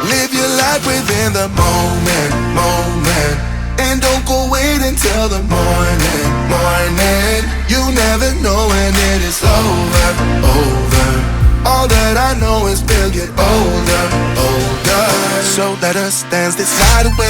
Live your life within the moment, moment. And don't go wait until the morning, morning. You never know when it is over, over. All that I know is we'll get older, older. So let us dance this night away.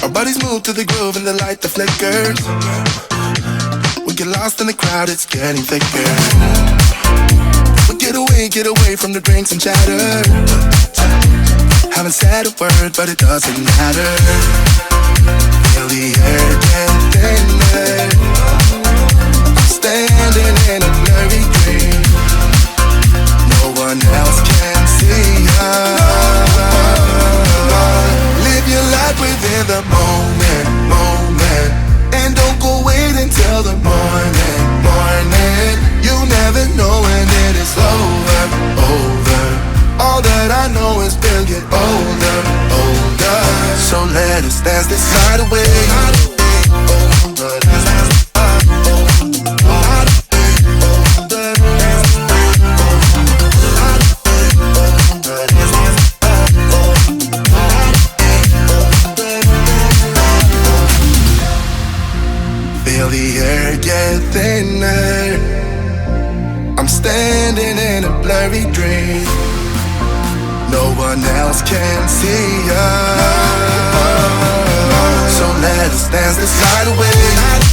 Our bodies move to the groove and the light that flickers. We get lost in the crowd, it's getting thicker. We get away from the drinks and chatter. Haven't said a word, but it doesn't matter. Feel the air get thinner. I'm standing in a blurry dream. No one else can see us. Live your life within the moment, moment. And don't go wait until the morning, morning. You never know when it is over, over. All that I know is we'll get older, older. So let us dance this night away. Feel the air get thinner. I'm standing in a blurry dream. No one else can see us. So let us dance this night away.